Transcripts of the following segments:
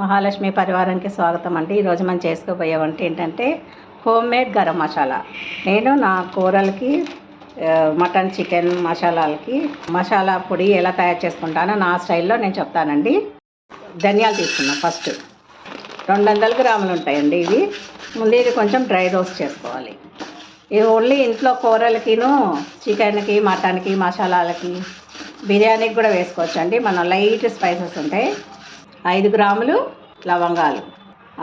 మహాలక్ష్మి పరివారానికి స్వాగతం అండి. ఈరోజు మనం చేసుకోబోయే వంట ఏంటంటే హోమ్ మేడ్ గరం మసాలా. నేను నా కూరలకి మటన్ చికెన్ మసాలాలకి మసాలా పొడి ఎలా తయారు చేసుకుంటానో నా స్టైల్లో నేను చెప్తానండి. ధనియాలు తీసుకున్నాం. ఫస్ట్ 200 గ్రాములు ఉంటాయండి ఇవి. ముందు ఇది కొంచెం డ్రై రోస్ట్ చేసుకోవాలి. ఇది ఓన్లీ ఇంట్లో కూరలకిను చికెన్కి మటన్కి మసాలాలకి బిర్యానీకి కూడా వేసుకోవచ్చు అండి. మనం లైట్ స్పైసెస్ ఉంటాయి. 5 గ్రాములు లవంగాలు,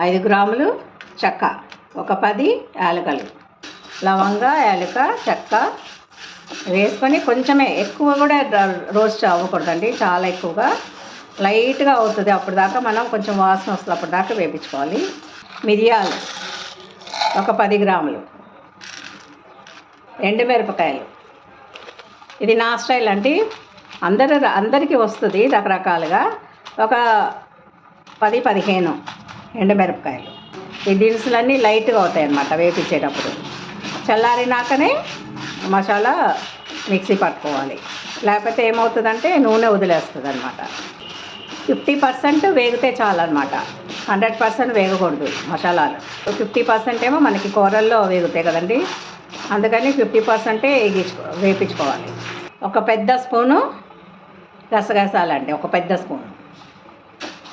5 గ్రాములు చెక్క, ఒక 10 యాలకలు. లవంగ యాలక చెక్క వేసుకొని కొంచెమే, ఎక్కువ కూడా రోస్ట్ అవ్వకూడదండి, చాలా ఎక్కువగా లైట్గా అవుతుంది. అప్పుడు దాకా మనం కొంచెం వాసన వస్తుంది, అప్పుడు దాకా వేయించుకోవాలి. మిరియాలు ఒక 10 గ్రాములు, ఎండుమిరపకాయలు. ఇది నా స్టైల్ అండి, అందరికీ వస్తుంది రకరకాలుగా. ఒక 10-15 ఎండుమిరపకాయలు. ఈ దినుసులన్నీ లైట్గా అవుతాయి అన్నమాట వేపించేటప్పుడు. చల్లారినాకనే మసాలా మిక్సీ పట్టుకోవాలి, లేకపోతే ఏమవుతుందంటే నూనె వదిలేస్తుంది అనమాట. 50% వేగితే చాలన్నమాట, 100% వేగకూడదు మసాలాలు. 50% ఏమో మనకి కూరల్లో వేగుతాయి కదండి, అందుకని 50% వేపించుకోవాలి. ఒక పెద్ద స్పూను గసగసాలండి, ఒక పెద్ద స్పూను.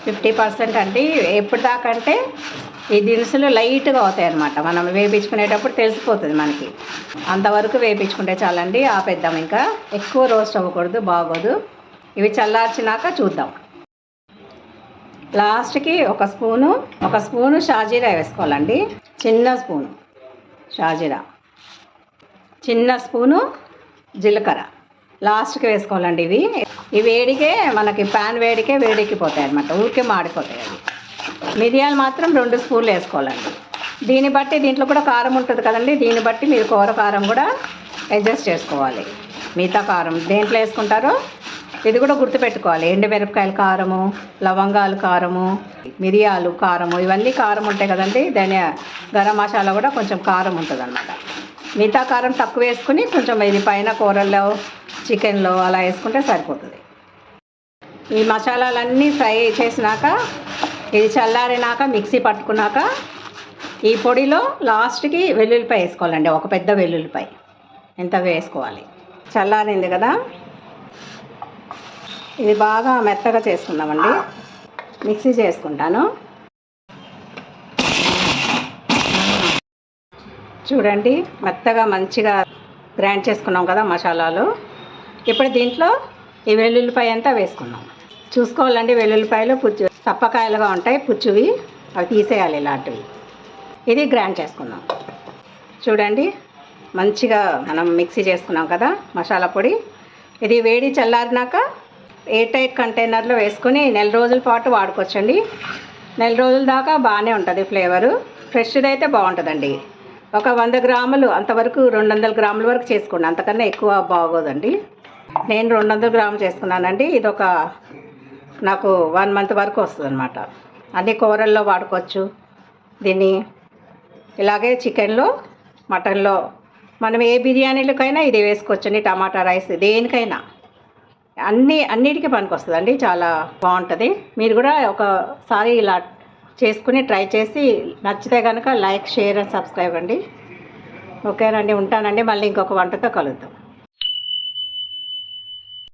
50% అండి. ఎప్పుడు దాకా అంటే ఈ దినుసులు లైట్గా అవుతాయి అన్నమాట, మనం వేపించుకునేటప్పుడు తెలిసిపోతుంది మనకి. అంతవరకు వేపించుకుంటే చాలండి, ఆపేద్దాం. ఇంకా ఎక్కువ రోస్ట్ అవ్వకూడదు, బాగోదు. ఇవి చల్లార్చినాక చూద్దాం. లాస్ట్కి ఒక స్పూను షాజీరా వేసుకోవాలండి, చిన్న స్పూను షాజీరా, చిన్న స్పూను జీలకర్ర లాస్ట్కి వేసుకోవాలండి. ఇవి వేడికే మనకి ప్యాన్ వేడికే వేడెక్కిపోతాయి అన్నమాట, ఊరికే మాడిపోతాయి అవి. మిరియాలు మాత్రం 2 స్పూన్లు వేసుకోవాలండి. దీన్ని బట్టి, దీంట్లో కూడా కారం ఉంటుంది కదండి, దీన్ని బట్టి మీరు కూర కారం కూడా అడ్జస్ట్ చేసుకోవాలి. మిగతా కారం దేంట్లో వేసుకుంటారో ఇది కూడా గుర్తుపెట్టుకోవాలి. ఎండుమిరపకాయల కారము, లవంగాలు కారము, మిరియాలు కారము, ఇవన్నీ కారం ఉంటాయి కదండి. గరం మసాలా కూడా కొంచెం కారం ఉంటుంది అన్నమాట. మిగతా కారం తక్కువ వేసుకుని కొంచెం ఇది పైన కూరల్లో చికెన్లో అలా వేసుకుంటే సరిపోతుంది. ఈ మసాలాలన్నీ ఫ్రై చేసినాక, ఇది చల్లారినాక మిక్సీ పట్టుకున్నాక ఈ పొడిలో లాస్ట్కి వెల్లుల్లిపాయ వేసుకోవాలండి, ఒక పెద్ద వెల్లుల్లిపాయ ఎంత వేసుకోవాలి. చల్లారింది కదా, ఇది బాగా మెత్తగా చేసుకుందామండి. మిక్సీ చేసుకుంటాను. చూడండి, మెత్తగా మంచిగా గ్రైండ్ చేసుకున్నాం కదా మసాలాలు. ఇప్పుడు దీంట్లో ఈ వెల్లుల్లిపాయ అంతా వేసుకున్నాం. చూసుకోవాలండి, వెల్లుల్లిపాయలు తప్పకాయలుగా ఉంటాయి, పుచ్చువి, అవి తీసేయాలి ఇలాంటివి. ఇది గ్రైండ్ చేసుకుందాం. చూడండి, మంచిగా మనం మిక్సీ చేసుకున్నాం కదా మసాలా పొడి. ఇది వేడి చల్లారినాక ఎయిర్ టైట్ కంటైనర్లో వేసుకొని 1 రోజుల పాటు వాడుకోవచ్చండి. 1 రోజుల దాకా బాగానే ఉంటుంది ఫ్లేవరు. ఫ్రెష్ది అయితే బాగుంటుందండి. ఒక 100 గ్రాములు అంతవరకు, 200 గ్రాముల వరకు చేసుకోండి, అంతకన్నా ఎక్కువ బాగోదండి. నేను 200 గ్రాములు చేసుకున్నానండి. ఇది నాకు 1 మంత్ వరకు వస్తుంది అనమాట. అన్ని కూరల్లో వాడుకోవచ్చు దీన్ని. ఇలాగే చికెన్లో, మటన్లో, మనం ఏ బిర్యానీలకైనా ఇది వేసుకోవచ్చండి. టమాటా రైస్ దేనికైనా అన్నిటికీ పనికి వస్తుందండి, చాలా బాగుంటుంది. మీరు కూడా ఒకసారి ఇలా చేసుకుని ట్రై చేసి నచ్చితే కనుక లైక్, షేర్ అండ్ సబ్స్క్రైబ్ అండి. ఓకేనండి, ఉంటానండి. మళ్ళీ ఇంకొక వంటతో కలుద్దాం.